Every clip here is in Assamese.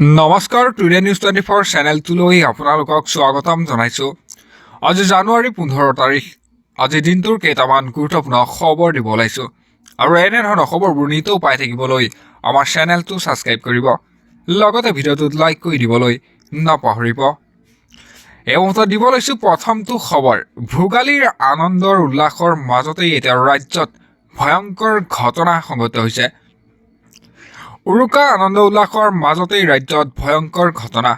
নমস্কাৰ টুডে নিউজ 24 চেনেলটোলৈ আপোনালোকক স্বাগতম জনাইছোঁ। আজি জানুৱাৰী 15 তাৰিখ। আজি দিনটোৰ কেইটামান গুৰুত্বপূৰ্ণ খবৰ দিব ওলাইছোঁ আৰু এনেধৰণৰ খবৰবোৰ নিতৌ পাই থাকিবলৈ আমাৰ চেনেলটো ছাবস্ক্ৰাইব কৰিব, লগতে ভিডিঅ'টোত লাইক কৰি দিবলৈ নাপাহৰিব। এই মুহূৰ্তত দিব লৈছোঁ প্ৰথমটো খবৰ। ভোগালীৰ আনন্দৰ উল্লাসৰ মাজতেই এতিয়া ৰাজ্যত ভয়ংকৰ ঘটনা সংঘটিত হৈছে। উৰুকা আনন্দ উল্লাসৰ মাজতেই ৰাজ্যত ভয়ংকৰ ঘটনা।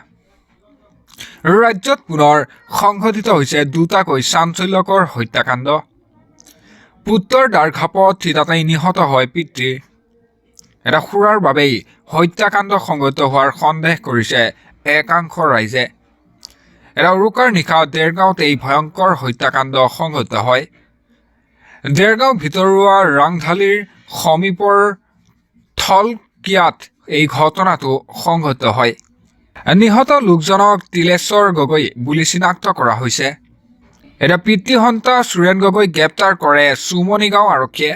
ৰাজ্যত পুনৰ সংঘটিত হৈছে দুটাকৈ চাঞ্চল্যকৰ হত্যাকাণ্ড। পুত্ৰৰ দ্বাৰঘাপত থিতাতেই নিহত হয় পিতৃ। এটা সুৰাৰ বাবেই হত্যাকাণ্ড সংঘটিত হোৱাৰ সন্দেহ কৰিছে একাংশ ৰাইজে। এটা উৰুকাৰ নিশা দেৰগাঁৱত এই ভয়ংকৰ হত্যাকাণ্ড সংঘটিত হয়। দেৰগাঁও ভিতৰুৱা ৰাংঢালীৰ সমীপৰ থলকিয়াত এই ঘটনাটো সংঘটিত হয়। নিহত লোকজনক তিলেশ্বৰ গগৈ বুলি চিনাক্ত কৰা হৈছে। এটা পিতৃসন্তা সুৰেণ গগৈক গ্ৰেপ্তাৰ কৰে চুমনিগাঁও আৰক্ষীয়ে।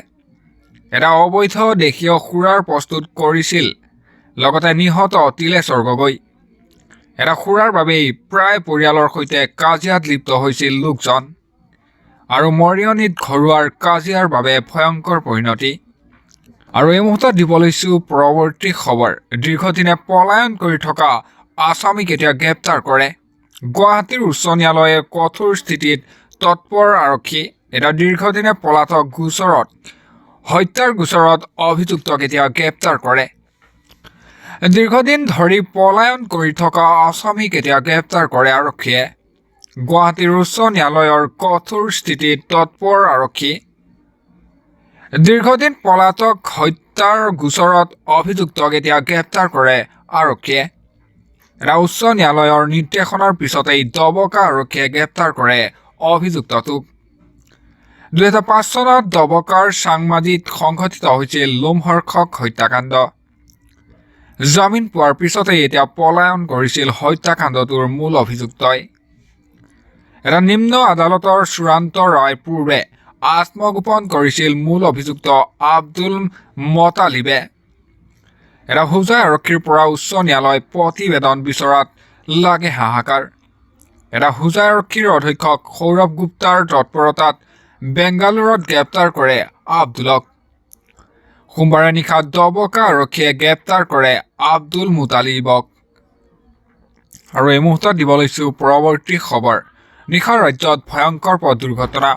এটা অবৈধ দেশীয় সুৰাৰ প্ৰস্তুত কৰিছিল লগতে নিহত তিলেশ্বৰ গগৈ। এটা সুৰাৰ বাবেই প্ৰায় পৰিয়ালৰ সৈতে কাজিয়াত লিপ্ত হৈছিল লোকজন আৰু মৰিয়নিত ঘৰুৱাৰ কাজিয়াৰ বাবে ভয়ংকৰ পৰিণতি। আৰু এই মুহূৰ্তত দিব লৈছোঁ পৰৱৰ্তী খবৰ। দীৰ্ঘদিনে পলায়ন কৰি থকা আসামীক এতিয়া গ্ৰেপ্তাৰ কৰে গুৱাহাটীৰ উচ্চ ন্যায়ালয়ে। কঠোৰ স্থিতিত তৎপৰ আৰক্ষী। এটা দীৰ্ঘদিনে পলাতক গোচৰত হত্যাৰ গোচৰত অভিযুক্তক এতিয়া গ্ৰেপ্তাৰ কৰে। দীৰ্ঘদিন ধৰি পলায়ন কৰি থকা আসামীক এতিয়া গ্ৰেপ্তাৰ কৰে আৰক্ষীয়ে। গুৱাহাটীৰ উচ্চ ন্যায়ালয়ৰ কঠোৰ স্থিতিত তৎপৰ আৰক্ষী। দীৰ্ঘদিন পলাতক হত্যাৰ গোচৰত অভিযুক্তক এতিয়া গ্ৰেপ্তাৰ কৰে আৰক্ষীয়ে। এটা উচ্চ ন্যায়ালয়ৰ নিৰ্দেশনাৰ পিছতেই দবকা আৰক্ষীয়ে গ্ৰেপ্তাৰ কৰে অভিযুক্তটোক। 2005 চনত দবকাৰ চাংমাজিত সংঘটিত হৈছিল লোমহৰ্ষক হত্যাকাণ্ড। জামিন পোৱাৰ পিছতেই এতিয়া পলায়ন কৰিছিল হত্যাকাণ্ডটোৰ মূল অভিযুক্তই। এটা নিম্ন আদালতৰ চূড়ান্ত ৰায় পূৰ্বে আত্মগোপন কৰিছিল মূল অভিযুক্ত আব্দুল মতালিবে। এটা হোজাই আৰক্ষীৰ পৰা উচ্চ ন্যায়ালয় প্ৰতিবেদন বিচৰাত লাগে হাহাকাৰ। এটা হোজাই আৰক্ষীৰ অধীক্ষক সৌৰভ গুপ্তাৰ তৎপৰতাত বেংগালুৰুত গ্ৰেপ্তাৰ কৰে আব্দুলক। সোমবাৰে নিশা দবকা আৰক্ষীয়ে গ্ৰেপ্তাৰ কৰে আব্দুল মুতালিবক। আৰু এই মুহূৰ্তত দিব লৈছোঁ পৰৱৰ্তী খবৰ। নিশা ৰাজ্যত ভয়ংকৰ পথ দুৰ্ঘটনা।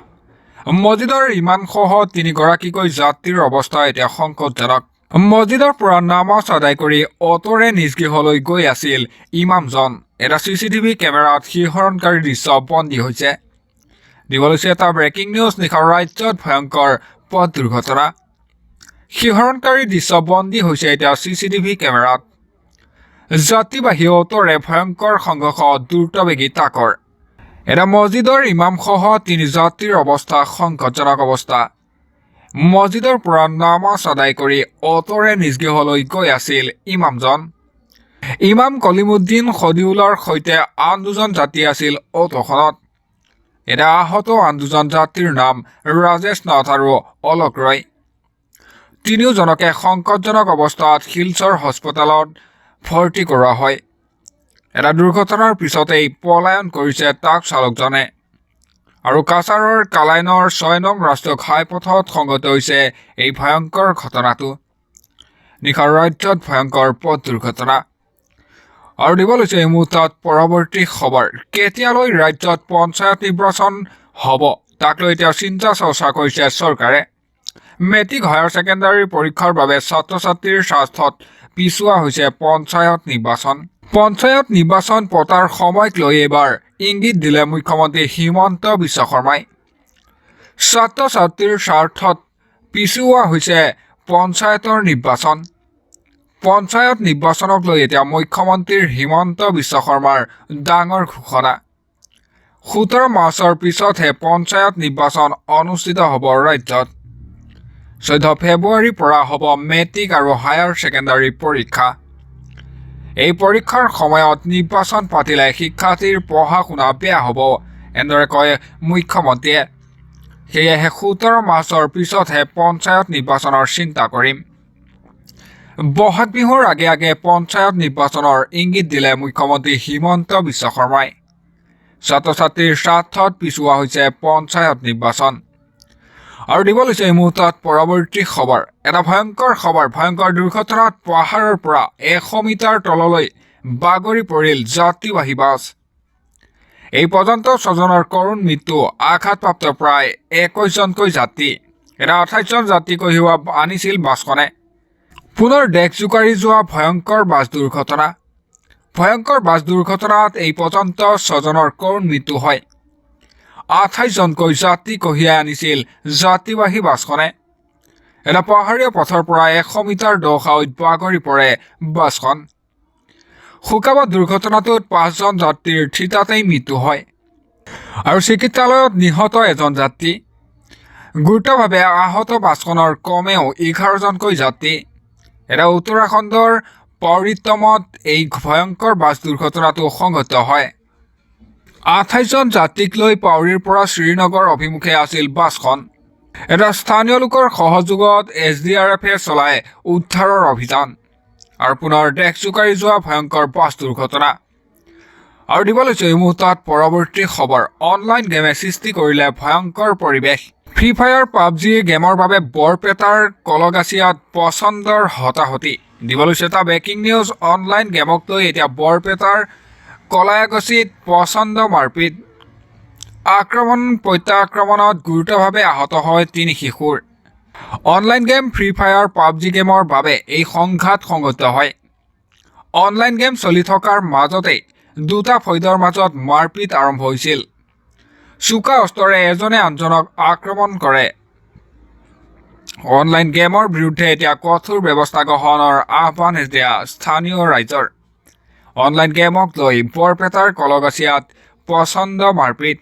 মছজিদৰ ইমামসহ 3গৰাকীকৈ যাত্ৰীৰ অৱস্থা এতিয়া সংকটজনক। মছজিদৰ পৰা নামাজ আদায় কৰি অটোৰে নিজ গৃহলৈ গৈ আছিল ইমামজন। এটা CCTV কেমেৰাত শিহৰণকাৰী দৃশ্য বন্দী হৈছে। দিব লৈছে এটা ব্ৰেকিং নিউজ। নিশা ৰাজ্যত ভয়ংকৰ পথ দুৰ্ঘটনা। শিহৰণকাৰী দৃশ্য বন্দী হৈছে এতিয়া CCTV কেমেৰাত। যাত্ৰীবাহী অটোৰে ভয়ংকৰ সংঘৰ্ষ, দ্ৰুতবেগী টাকৰ। এটা মছজিদৰ ইমামসহ 3 যাত্ৰীৰ অৱস্থা সংকটজনক অৱস্থা। মছজিদৰ পৰা নামাজ আদায় কৰি অটোৰে নিজ গৃহলৈ গৈ আছিল ইমামজন। ইমাম কলিমুদ্দিন সদিউলৰ সৈতে আন 2জন যাত্ৰী আছিল অটোখনত। এটা আহত আন 2জন যাত্ৰীৰ নাম ৰাজেশ নাথ আৰু অলোক ৰয়। তিনিওজনকে সংকটজনক অৱস্থাত শিলচৰ হস্পিটেলত ভৰ্তি কৰোৱা হয়। এটা দুৰ্ঘটনাৰ পিছতেই পলায়ন কৰিছে ট্ৰাক চালকজনে। আৰু কাছাৰৰ কালাইনৰ 6 নং ৰাষ্ট্ৰীয় ঘাইপথত সংঘটিত হৈছে এই ভয়ংকৰ ঘটনাটো। নিশা ৰাজ্যত ভয়ংকৰ পথ দুৰ্ঘটনা। আৰু দিব লৈছে এই মুহূৰ্তত পৰৱৰ্তী খবৰ। কেতিয়ালৈ ৰাজ্যত পঞ্চায়ত নিৰ্বাচন হ'ব তাক লৈ এতিয়া চিন্তা চৰ্চা কৰিছে চৰকাৰে। মেট্ৰিক হায়াৰ ছেকেণ্ডাৰী পৰীক্ষাৰ বাবে ছাত্ৰ ছাত্ৰীৰ স্বাৰ্থত পিছুওৱা হৈছে পঞ্চায়ত নিৰ্বাচন। পঞ্চায়ত নিৰ্বাচন পতাৰ সময়ক লৈ এইবাৰ ইংগিত দিলে মুখ্যমন্ত্ৰী হিমন্ত বিশ্ব শৰ্মাই। ছাত্ৰ ছাত্ৰীৰ স্বাৰ্থত পিছুওৱা হৈছে পঞ্চায়তৰ নিৰ্বাচন। পঞ্চায়ত নিৰ্বাচনক লৈ এতিয়া মুখ্যমন্ত্ৰী হিমন্ত বিশ্ব শৰ্মাৰ ডাঙৰ ঘোষণা। 17 মাৰ্চৰ পিছতহে পঞ্চায়ত নিৰ্বাচন অনুষ্ঠিত হ'ব ৰাজ্যত। 14 ফেব্ৰুৱাৰীৰ পৰা হ'ব মেট্ৰিক আৰু হায়াৰ ছেকেণ্ডাৰী পৰীক্ষা। এই পৰীক্ষাৰ সময়ত নিৰ্বাচন পাতিলে শিক্ষাৰ্থীৰ পঢ়া শুনা বেয়া হ'ব, এনেদৰে কয় মুখ্যমন্ত্ৰীয়ে। সেয়েহে 17 মাৰ্চৰ পিছতহে পঞ্চায়ত নিৰ্বাচনৰ চিন্তা কৰিম। বহাগ বিহুৰ আগে আগে পঞ্চায়ত নিৰ্বাচনৰ ইংগিত দিলে মুখ্যমন্ত্ৰী হিমন্ত বিশ্ব শৰ্মাই। ছাত্ৰ ছাত্ৰীৰ স্বাৰ্থত পিছুওৱা হৈছে পঞ্চায়ত নিৰ্বাচন। আৰু দিব লৈছে এই মুহূৰ্তত পৰৱৰ্তী খবৰ। এটা ভয়ংকৰ খবৰ। ভয়ংকৰ দুৰ্ঘটনাত পাহাৰৰ পৰা 100 মিটাৰ তললৈ বাগৰি পৰিল যাত্ৰীবাহী বাছ। এই পৰ্যন্ত 6জনৰ কৰুণ মৃত্যু, আঘাতপ্ৰাপ্ত প্ৰায় 21জনকৈ যাত্ৰী। এটা 28জন যাত্ৰী কঢ়িওৱা আনিছিল বাছখনে। পুনৰ দেশ জোকাৰি যোৱা ভয়ংকৰ বাছ দুৰ্ঘটনা। ভয়ংকৰ বাছ দুৰ্ঘটনাত এই পৰ্যন্ত 6জনৰ কৰুণ মৃত্যু হয়। 28জনকৈ যাত্ৰী কঢ়িয়াই আনিছিল যাত্ৰীবাহী বাছখনে। এটা পাহাৰীয়া পথৰ পৰা 100 মিটাৰ দ খাৱৈত বাগৰি পৰে বাছখন। শোকাবহ দুৰ্ঘটনাটোত 5জন যাত্ৰীৰ থিতাতেই মৃত্যু হয় আৰু চিকিৎসালয়ত নিহত এজন যাত্ৰী। গুৰুতৰভাৱে আহত বাছখনৰ কমেও 11জনকৈ যাত্ৰী। এটা উত্তৰাখণ্ডৰ পৌৰীত্তমত এই ভয়ংকৰ বাছ দুৰ্ঘটনাটো সংঘটিত হয়। 28জন যাত্ৰীক লৈ পাউৰিৰ পৰা শ্ৰীনগৰ অভিমুখে আছিল বাছখন। এটা স্থানীয় লোকৰ সহযোগত SDRFে চলাই উদ্ধাৰৰ অভিযান। আৰু পুনৰ দেশ জোকাৰি যোৱা ভয়ংকৰ বাছ দুৰ্ঘটনা। আৰু দিব লৈছে এই মুহূৰ্তত পৰৱৰ্তী খবৰ। অনলাইন গেমে সৃষ্টি কৰিলে ভয়ংকৰ পৰিৱেশ। ফ্ৰী ফায়াৰ পাবজি গেমৰ বাবে বৰপেটাৰ কলগাছিয়াত পচন্দৰ হতাহতি। দিব লৈছে এটা ব্ৰেকিং নিউজ। অনলাইন গেমক লৈ এতিয়া বৰপেটাৰ কলায়াগছিত পচন্দ মাৰপিট। প্ৰত্যাক্ৰমণত গুৰুতৰভাৱে আহত হয় 3 শিশুৰ। Online game free fire PUBG গেমৰ বাবে এই সংঘাত সংঘটিত হয়। অনলাইন গেম চলি থকাৰ মাজতেই দুটা ফৈদৰ মাজত মাৰপিট আৰম্ভ হৈছিল। চোকা অস্ত্ৰৰে এজনে আনজনক আক্ৰমণ কৰে। অনলাইন গেমৰ বিৰুদ্ধে এতিয়া কঠোৰ ব্যৱস্থা গ্ৰহণৰ আহ্বান দিয়া স্থানীয় ৰাইজৰ। অনলাইন গেমক লৈ বৰপেটাৰ কলগাছিয়াত পচন্দ মাৰপিট।